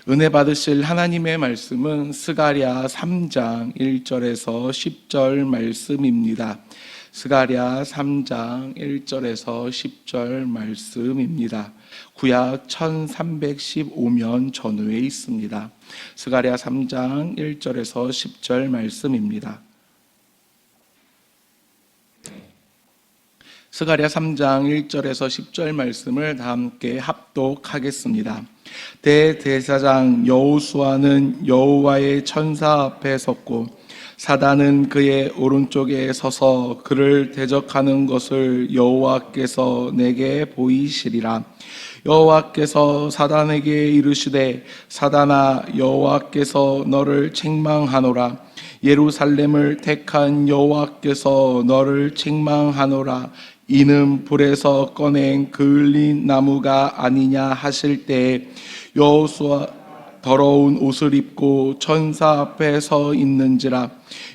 은혜 받으실 하나님의 말씀은 스가랴 3장 1절에서 10절 말씀입니다. 스가랴 3장 1절에서 10절 말씀입니다. 구약 1315면 전후에 있습니다. 스가랴 3장 1절에서 10절 말씀입니다. 스가랴 3장 1절에서 10절 말씀을 다 함께 합독하겠습니다. 대제사장 여호수아는 여호와의 천사 앞에 섰고 사단은 그의 오른쪽에 서서 그를 대적하는 것을 여호와께서 내게 보이시리라. 여호와께서 사단에게 이르시되 사단아, 여호와께서 너를 책망하노라. 예루살렘을 택한 여호와께서 너를 책망하노라. 이는 불에서 꺼낸 그을린 나무가 아니냐 하실 때에 여호수아 더러운 옷을 입고 천사 앞에 서 있는지라.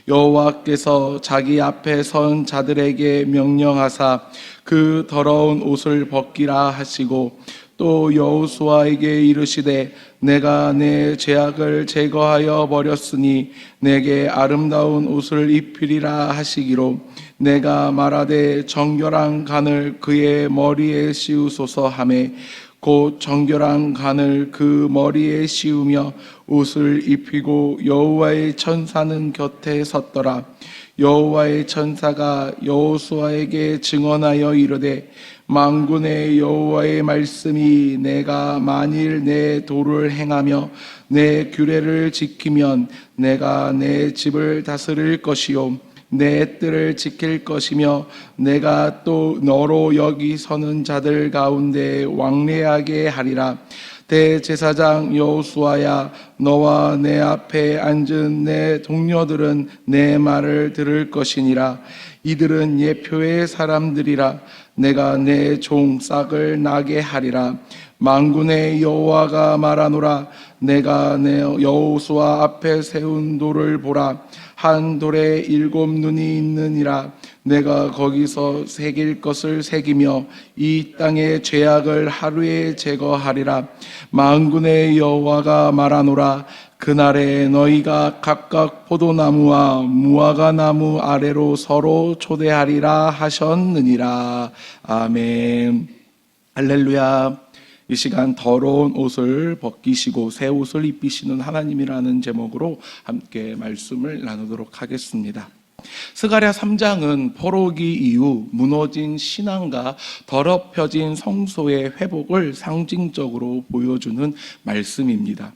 여호와께서 자기 앞에 선 자들에게 명령하사 그 더러운 옷을 벗기라 하시고 또 여호수아에게 이르시되 내가 내 죄악을 제거하여 버렸으니 내게 아름다운 옷을 입히리라 하시기로 내가 말하되 정결한 간을 그의 머리에 씌우소서 하매 곧 정결한 간을 그 머리에 씌우며 옷을 입히고 여호와의 천사는 곁에 섰더라. 여호와의 천사가 여호수아에게 증언하여 이르되 만군의 여호와의 말씀이 내가 만일 내 도를 행하며 내 규례를 지키면 내가 내 집을 다스릴 것이요 내 뜰을 지킬 것이며 내가 또 너로 여기 서는 자들 가운데 왕래하게 하리라. 대제사장 여호수아야, 너와 내 앞에 앉은 내 동료들은 내 말을 들을 것이니라. 이들은 예표의 사람들이라. 내가 내 종 싹을 나게 하리라. 만군의 여호와가 말하노라. 내가 내 여호수아 앞에 세운 돌을 보라. 한 돌에 7 눈이 있느니라. 내가 거기서 새길 것을 새기며 이 땅의 죄악을 하루에 제거하리라. 만군의 여호와가 말하노라. 그날에 너희가 각각 포도나무와 무화과 나무 아래로 서로 초대하리라 하셨느니라. 아멘. 할렐루야. 이 시간 더러운 옷을 벗기시고 새 옷을 입히시는 하나님이라는 제목으로 함께 말씀을 나누도록 하겠습니다. 스가랴 3장은 포로기 이후 무너진 신앙과 더럽혀진 성소의 회복을 상징적으로 보여주는 말씀입니다.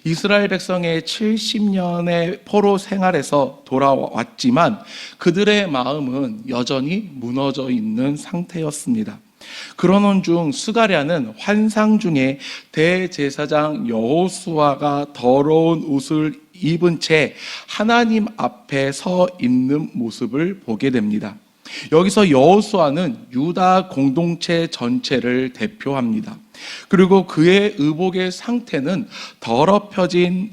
이스라엘 백성의 70년의 포로 생활에서 돌아왔지만 그들의 마음은 여전히 무너져 있는 상태였습니다. 그러는 중 스가랴는 환상 중에 대제사장 여호수아가 더러운 옷을 입은 채 하나님 앞에 서 있는 모습을 보게 됩니다. 여기서 여호수아는 유다 공동체 전체를 대표합니다. 그리고 그의 의복의 상태는 더럽혀진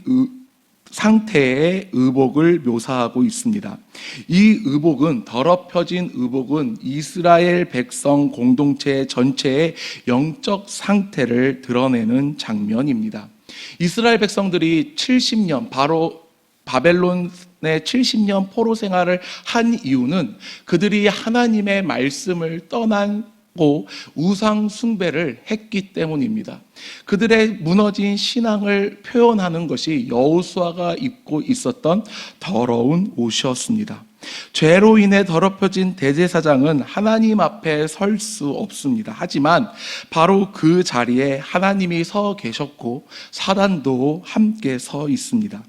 상태의 의복을 묘사하고 있습니다. 이 의복은, 더럽혀진 의복은 이스라엘 백성 공동체 전체의 영적 상태를 드러내는 장면입니다. 이스라엘 백성들이 70년, 바로 바벨론의 70년 포로 생활을 한 이유는 그들이 하나님의 말씀을 떠나고 우상 숭배를 했기 때문입니다. 그들의 무너진 신앙을 표현하는 것이 여호수아가 입고 있었던 더러운 옷이었습니다. 죄로 인해 더럽혀진 대제사장은 하나님 앞에 설 수 없습니다. 하지만 바로 그 자리에 하나님이 서 계셨고 사단도 함께 서 있습니다.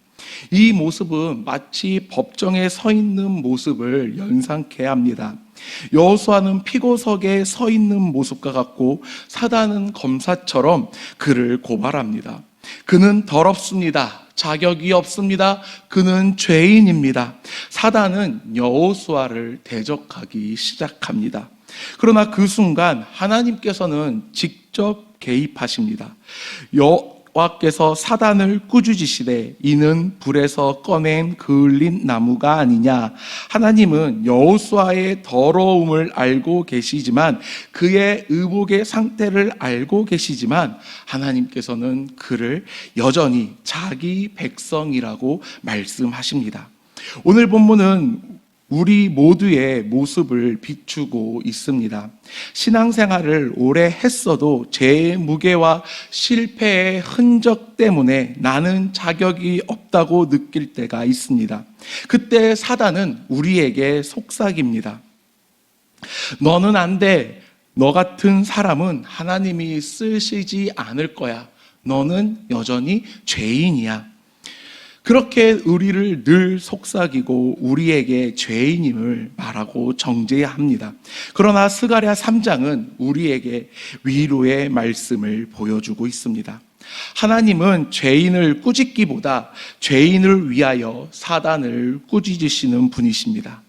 이 모습은 마치 법정에 서 있는 모습을 연상케 합니다. 여호수아는 피고석에 서 있는 모습과 같고 사단은 검사처럼 그를 고발합니다. 그는 더럽습니다. 자격이 없습니다. 그는 죄인입니다. 사단은 여호수아를 대적하기 시작합니다. 그러나 그 순간 하나님께서는 직접 개입하십니다. 여호와께서 사단을 꾸짖으시되 이는 불에서 꺼낸 그을린 나무가 아니냐. 하나님은 여호수아의 더러움을 알고 계시지만, 그의 의복의 상태를 알고 계시지만, 하나님께서는 그를 여전히 자기 백성이라고 말씀하십니다. 오늘 본문은 우리 모두의 모습을 비추고 있습니다. 신앙생활을 오래 했어도 죄의 무게와 실패의 흔적 때문에 나는 자격이 없다고 느낄 때가 있습니다. 그때 사단은 우리에게 속삭입니다. 너는 안 돼. 너 같은 사람은 하나님이 쓰시지 않을 거야. 너는 여전히 죄인이야. 그렇게 우리를 늘 속삭이고 우리에게 죄인임을 말하고 정죄합니다. 그러나 스가랴 3장은 우리에게 위로의 말씀을 보여주고 있습니다. 하나님은 죄인을 꾸짖기보다 죄인을 위하여 사단을 꾸짖으시는 분이십니다.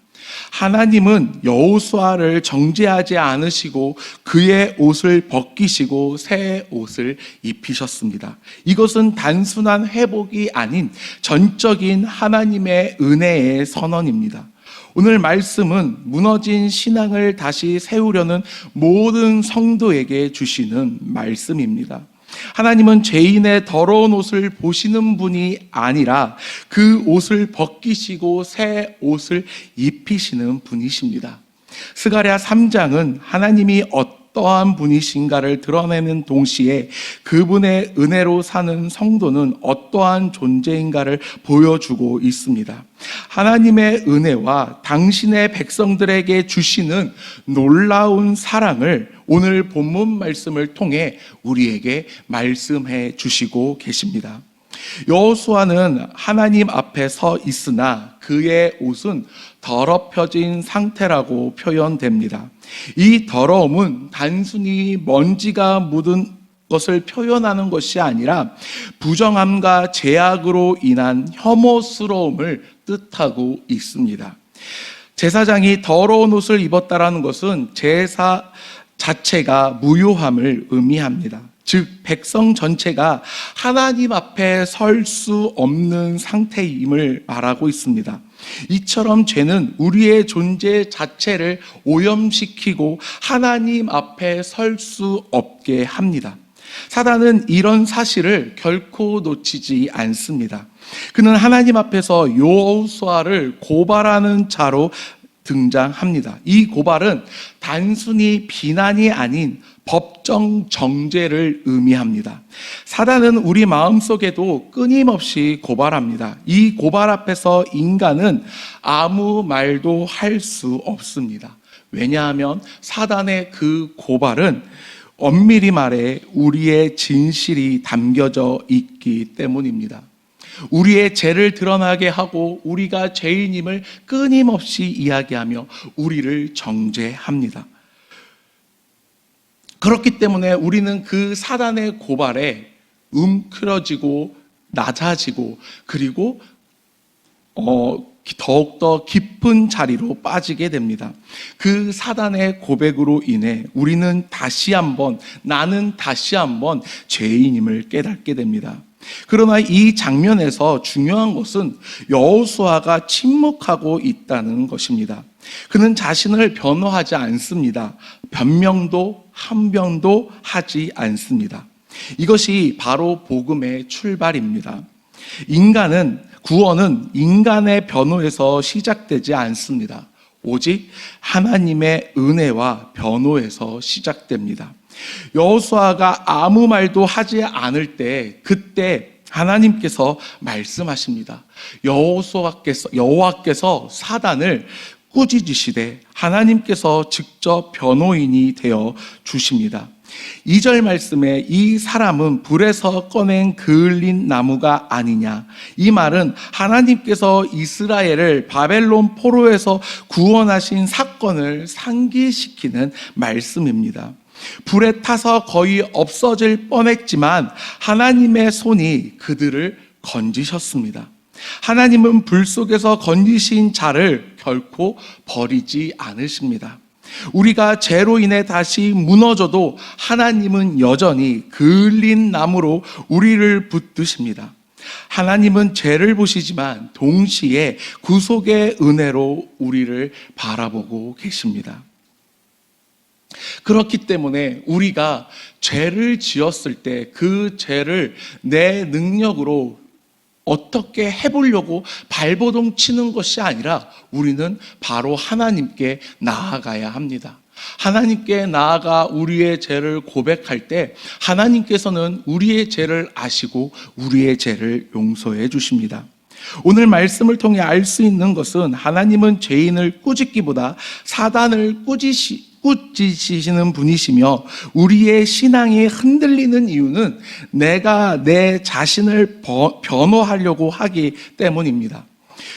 하나님은 여호수아를 정죄하지 않으시고 그의 옷을 벗기시고 새 옷을 입히셨습니다. 이것은 단순한 회복이 아닌 전적인 하나님의 은혜의 선언입니다. 오늘 말씀은 무너진 신앙을 다시 세우려는 모든 성도에게 주시는 말씀입니다. 하나님은 죄인의 더러운 옷을 보시는 분이 아니라 그 옷을 벗기시고 새 옷을 입히시는 분이십니다. 스가랴 3장은 하나님이 어떠한 분이신가를 드러내는 동시에 그분의 은혜로 사는 성도는 어떠한 존재인가를 보여주고 있습니다. 하나님의 은혜와 당신의 백성들에게 주시는 놀라운 사랑을 오늘 본문 말씀을 통해 우리에게 말씀해 주시고 계십니다. 여호수아는 하나님 앞에 서 있으나 그의 옷은 더럽혀진 상태라고 표현됩니다. 이 더러움은 단순히 먼지가 묻은 것을 표현하는 것이 아니라 부정함과 죄악으로 인한 혐오스러움을 뜻하고 있습니다. 제사장이 더러운 옷을 입었다라는 것은 제사 자체가 무효함을 의미합니다. 즉 백성 전체가 하나님 앞에 설 수 없는 상태임을 말하고 있습니다. 이처럼 죄는 우리의 존재 자체를 오염시키고 하나님 앞에 설 수 없게 합니다. 사단은 이런 사실을 결코 놓치지 않습니다. 그는 하나님 앞에서 여호수아를 고발하는 자로 등장합니다. 이 고발은 단순히 비난이 아닌 법정 정죄를 의미합니다. 사단은 우리 마음속에도 끊임없이 고발합니다. 이 고발 앞에서 인간은 아무 말도 할 수 없습니다. 왜냐하면 사단의 그 고발은 엄밀히 말해 우리의 진실이 담겨져 있기 때문입니다. 우리의 죄를 드러나게 하고 우리가 죄인임을 끊임없이 이야기하며 우리를 정죄합니다. 그렇기 때문에 우리는 그 사단의 고발에 움츠러지고 낮아지고 그리고 더욱더 깊은 자리로 빠지게 됩니다. 그 사단의 고백으로 인해 우리는 나는 다시 한번 죄인임을 깨닫게 됩니다. 그러나 이 장면에서 중요한 것은 여호수아가 침묵하고 있다는 것입니다. 그는 자신을 변호하지 않습니다. 변명도 항변도 하지 않습니다. 이것이 바로 복음의 출발입니다. 구원은 인간의 변호에서 시작되지 않습니다. 오직 하나님의 은혜와 변호에서 시작됩니다. 여호수아가 아무 말도 하지 않을 때 그때 하나님께서 말씀하십니다. 여호와께서 사단을 꾸짖으시되 하나님께서 직접 변호인이 되어 주십니다. 2절 말씀에 이 사람은 불에서 꺼낸 그을린 나무가 아니냐. 이 말은 하나님께서 이스라엘을 바벨론 포로에서 구원하신 사건을 상기시키는 말씀입니다. 불에 타서 거의 없어질 뻔했지만 하나님의 손이 그들을 건지셨습니다. 하나님은 불 속에서 건지신 자를 결코 버리지 않으십니다. 우리가 죄로 인해 다시 무너져도 하나님은 여전히 그을린 나무로 우리를 붙드십니다. 하나님은 죄를 보시지만 동시에 구속의 은혜로 우리를 바라보고 계십니다. 그렇기 때문에 우리가 죄를 지었을 때 그 죄를 내 능력으로 어떻게 해보려고 발버둥 치는 것이 아니라 우리는 바로 하나님께 나아가야 합니다. 하나님께 나아가 우리의 죄를 고백할 때 하나님께서는 우리의 죄를 아시고 우리의 죄를 용서해 주십니다. 오늘 말씀을 통해 알 수 있는 것은 하나님은 죄인을 꾸짖기보다 사단을 꾸짖으시는 분이시며 우리의 신앙이 흔들리는 이유는 내가 내 자신을 변호하려고 하기 때문입니다.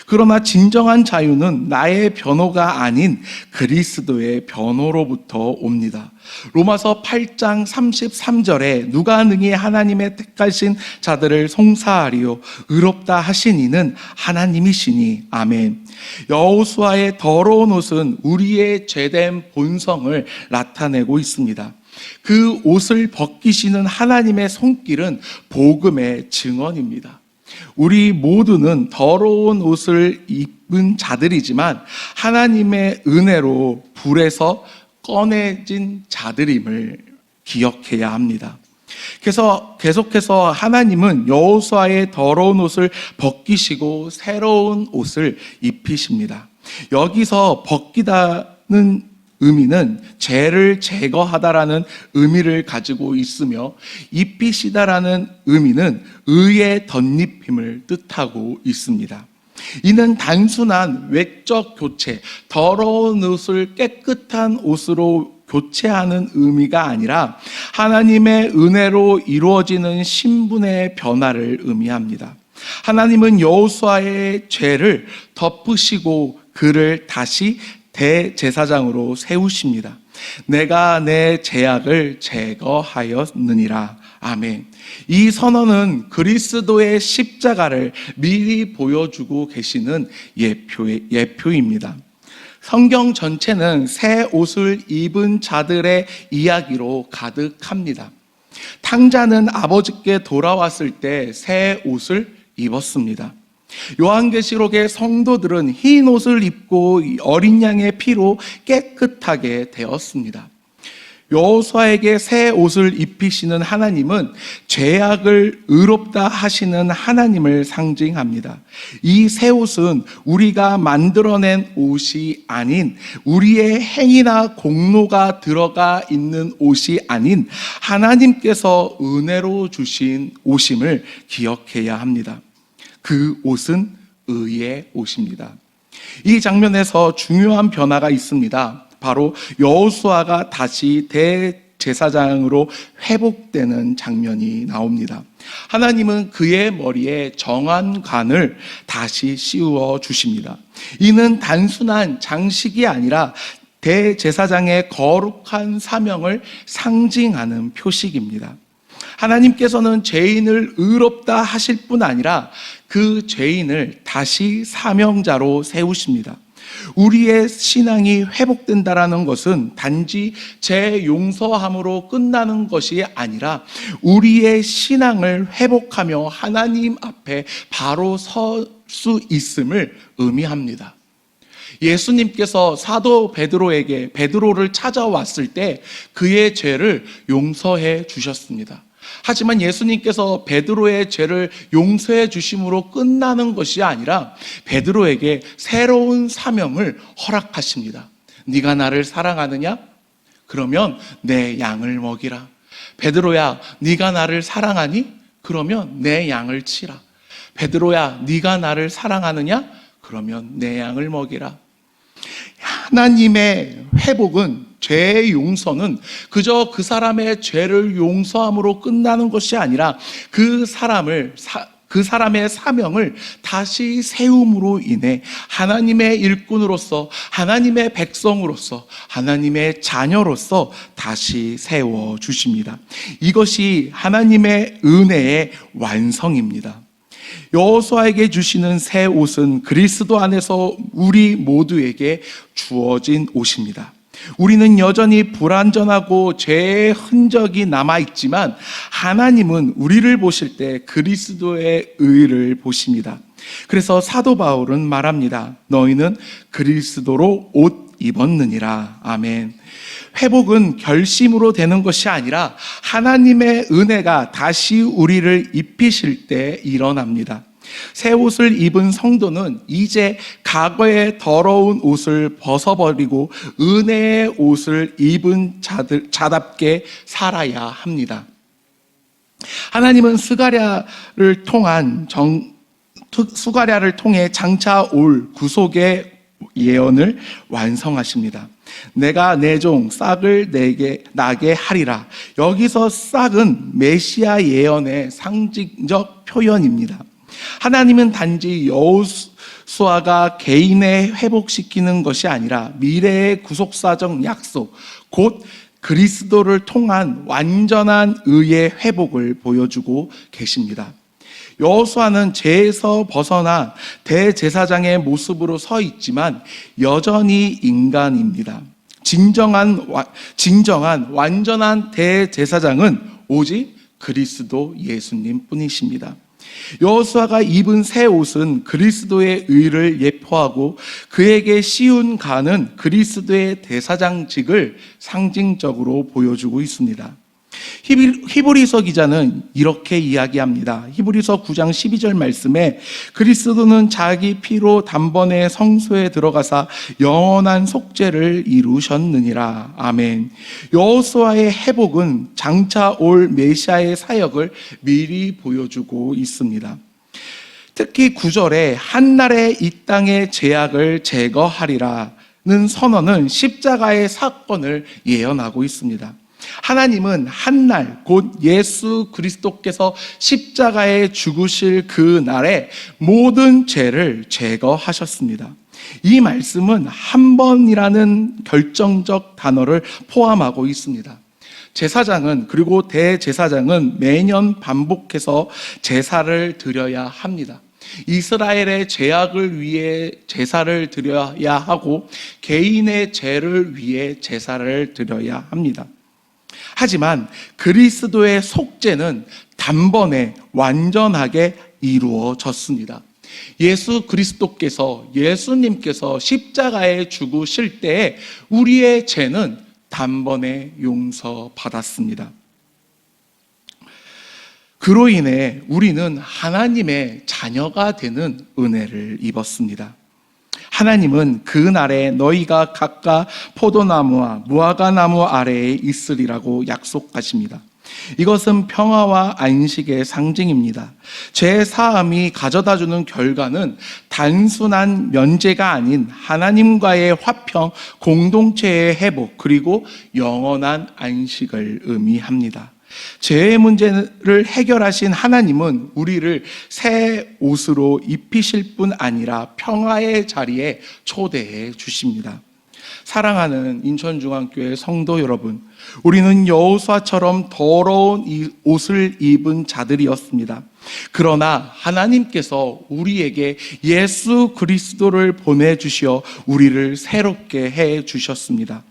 그러나 진정한 자유는 나의 변호가 아닌 그리스도의 변호로부터 옵니다. 로마서 8장 33절에 누가 능히 하나님의 택하신 자들을 송사하리요 의롭다 하신 이는 하나님이시니. 아멘. 여호수아의 더러운 옷은 우리의 죄된 본성을 나타내고 있습니다. 그 옷을 벗기시는 하나님의 손길은 복음의 증언입니다. 우리 모두는 더러운 옷을 입은 자들이지만 하나님의 은혜로 불에서 꺼내진 자들임을 기억해야 합니다. 그래서 계속해서 하나님은 여호수아의 더러운 옷을 벗기시고 새로운 옷을 입히십니다. 여기서 벗기다는 의미는 죄를 제거하다라는 의미를 가지고 있으며 입히시다라는 의미는 의의 덧입힘을 뜻하고 있습니다. 이는 단순한 외적 교체, 더러운 옷을 깨끗한 옷으로 교체하는 의미가 아니라 하나님의 은혜로 이루어지는 신분의 변화를 의미합니다. 하나님은 여호수아의 죄를 덮으시고 그를 다시 대제사장으로 세우십니다. 내가 내 죄악을 제거하였느니라. 아멘. 이 선언은 그리스도의 십자가를 미리 보여주고 계시는 예표입니다. 성경 전체는 새 옷을 입은 자들의 이야기로 가득합니다. 탕자는 아버지께 돌아왔을 때 새 옷을 입었습니다. 요한계시록의 성도들은 흰 옷을 입고 어린 양의 피로 깨끗하게 되었습니다. 여호수아에게 새 옷을 입히시는 하나님은 죄악을 의롭다 하시는 하나님을 상징합니다. 이 새 옷은 우리가 만들어낸 옷이 아닌, 우리의 행위나 공로가 들어가 있는 옷이 아닌 하나님께서 은혜로 주신 옷임을 기억해야 합니다. 그 옷은 의의 옷입니다. 이 장면에서 중요한 변화가 있습니다. 바로 여호수아가 다시 대제사장으로 회복되는 장면이 나옵니다. 하나님은 그의 머리에 정한 관을 다시 씌워 주십니다. 이는 단순한 장식이 아니라 대제사장의 거룩한 사명을 상징하는 표식입니다. 하나님께서는 죄인을 의롭다 하실 뿐 아니라 그 죄인을 다시 사명자로 세우십니다. 우리의 신앙이 회복된다라는 것은 단지 죄 용서함으로 끝나는 것이 아니라 우리의 신앙을 회복하며 하나님 앞에 바로 설 수 있음을 의미합니다. 예수님께서 사도 베드로를 찾아왔을 때 그의 죄를 용서해 주셨습니다. 하지만 예수님께서 베드로의 죄를 용서해 주심으로 끝나는 것이 아니라 베드로에게 새로운 사명을 허락하십니다. 네가 나를 사랑하느냐? 그러면 내 양을 먹이라. 베드로야, 네가 나를 사랑하니? 그러면 내 양을 치라. 베드로야, 네가 나를 사랑하느냐? 그러면 내 양을 먹이라. 하나님의 회복은, 죄의 용서는 그저 그 사람의 죄를 용서함으로 끝나는 것이 아니라 그 사람의 사명을 다시 세움으로 인해 하나님의 일꾼으로서, 하나님의 백성으로서, 하나님의 자녀로서 다시 세워 주십니다. 이것이 하나님의 은혜의 완성입니다. 여호수아에게 주시는 새 옷은 그리스도 안에서 우리 모두에게 주어진 옷입니다. 우리는 여전히 불완전하고 죄의 흔적이 남아있지만 하나님은 우리를 보실 때 그리스도의 의를 보십니다. 그래서 사도 바울은 말합니다. 너희는 그리스도로 옷 입었느니라. 아멘. 회복은 결심으로 되는 것이 아니라 하나님의 은혜가 다시 우리를 입히실 때 일어납니다. 새 옷을 입은 성도는 이제 과거의 더러운 옷을 벗어버리고 은혜의 옷을 입은 자답게 살아야 합니다. 하나님은 스가랴를 통해 장차 올 구속의 예언을 완성하십니다. 내가 내 종 싹을 내게 나게 하리라. 여기서 싹은 메시아 예언의 상징적 표현입니다. 하나님은 단지 여호수아가 개인의 회복시키는 것이 아니라 미래의 구속사적 약속, 곧 그리스도를 통한 완전한 의의 회복을 보여주고 계십니다. 여호수아는 죄에서 벗어나 대제사장의 모습으로 서 있지만 여전히 인간입니다. 진정한 완전한 대제사장은 오직 그리스도 예수님 뿐이십니다. 여호수아가 입은 새 옷은 그리스도의 의를 예표하고 그에게 씌운 가는 그리스도의 대사장직을 상징적으로 보여주고 있습니다. 히브리서 기자는 이렇게 이야기합니다. 히브리서 9장 12절 말씀에 그리스도는 자기 피로 단번에 성소에 들어가사 영원한 속죄를 이루셨느니라. 아멘. 여호수아의 회복은 장차 올 메시아의 사역을 미리 보여주고 있습니다. 특히 9절에 한날에 이 땅의 죄악을 제거하리라는 선언은 십자가의 사건을 예언하고 있습니다. 하나님은 한날 곧 예수 그리스도께서 십자가에 죽으실 그 날에 모든 죄를 제거하셨습니다. 이 말씀은 한 번이라는 결정적 단어를 포함하고 있습니다. 제사장은 그리고 대제사장은 매년 반복해서 제사를 드려야 합니다. 이스라엘의 죄악을 위해 제사를 드려야 하고 개인의 죄를 위해 제사를 드려야 합니다. 하지만 그리스도의 속죄는 단번에 완전하게 이루어졌습니다. 예수님께서 십자가에 죽으실 때에 우리의 죄는 단번에 용서받았습니다. 그로 인해 우리는 하나님의 자녀가 되는 은혜를 입었습니다. 하나님은 그날에 너희가 각각 포도나무와 무화과나무 아래에 있으리라고 약속하십니다. 이것은 평화와 안식의 상징입니다. 죄 사함이 가져다주는 결과는 단순한 면제가 아닌 하나님과의 화평, 공동체의 회복, 그리고 영원한 안식을 의미합니다. 죄의 문제를 해결하신 하나님은 우리를 새 옷으로 입히실 뿐 아니라 평화의 자리에 초대해 주십니다. 사랑하는 인천중앙교회 성도 여러분, 우리는 여호수아처럼 더러운 이 옷을 입은 자들이었습니다. 그러나 하나님께서 우리에게 예수 그리스도를 보내주시어 우리를 새롭게 해 주셨습니다.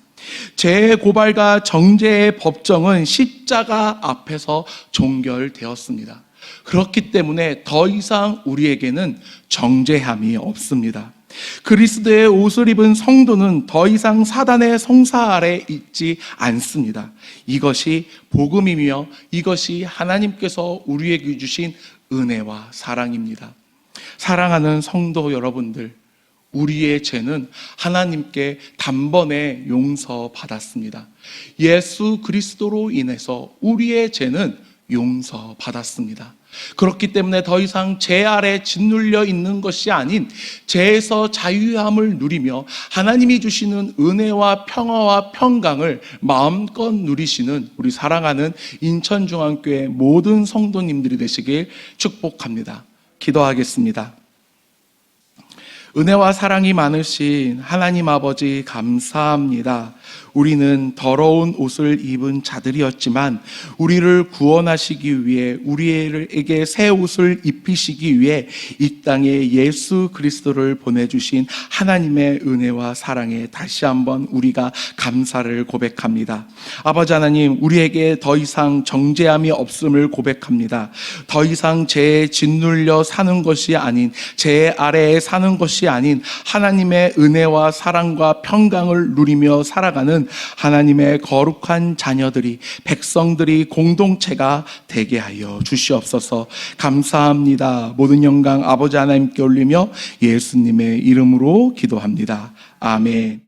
죄의 고발과 정죄의 법정은 십자가 앞에서 종결되었습니다. 그렇기 때문에 더 이상 우리에게는 정죄함이 없습니다. 그리스도의 옷을 입은 성도는 더 이상 사단의 성사 아래 있지 않습니다. 이것이 복음이며 이것이 하나님께서 우리에게 주신 은혜와 사랑입니다. 사랑하는 성도 여러분들, 우리의 죄는 하나님께 단번에 용서받았습니다. 예수 그리스도로 인해서 우리의 죄는 용서받았습니다. 그렇기 때문에 더 이상 죄 아래 짓눌려 있는 것이 아닌 죄에서 자유함을 누리며 하나님이 주시는 은혜와 평화와 평강을 마음껏 누리시는 우리 사랑하는 인천중앙교회 모든 성도님들이 되시길 축복합니다. 기도하겠습니다. 은혜와 사랑이 많으신 하나님 아버지 감사합니다. 우리는 더러운 옷을 입은 자들이었지만 우리를 구원하시기 위해 우리에게 새 옷을 입히시기 위해 이 땅에 예수 그리스도를 보내주신 하나님의 은혜와 사랑에 다시 한번 우리가 감사를 고백합니다. 아버지 하나님, 우리에게 더 이상 정죄함이 없음을 고백합니다. 더 이상 죄에 짓눌려 사는 것이 아닌, 죄 아래에 사는 것이 아닌 하나님의 은혜와 사랑과 평강을 누리며 살아가는 하나님의 거룩한 자녀들이, 백성들이, 공동체가 되게 하여 주시옵소서. 감사합니다. 모든 영광 아버지 하나님께 올리며 예수님의 이름으로 기도합니다. 아멘.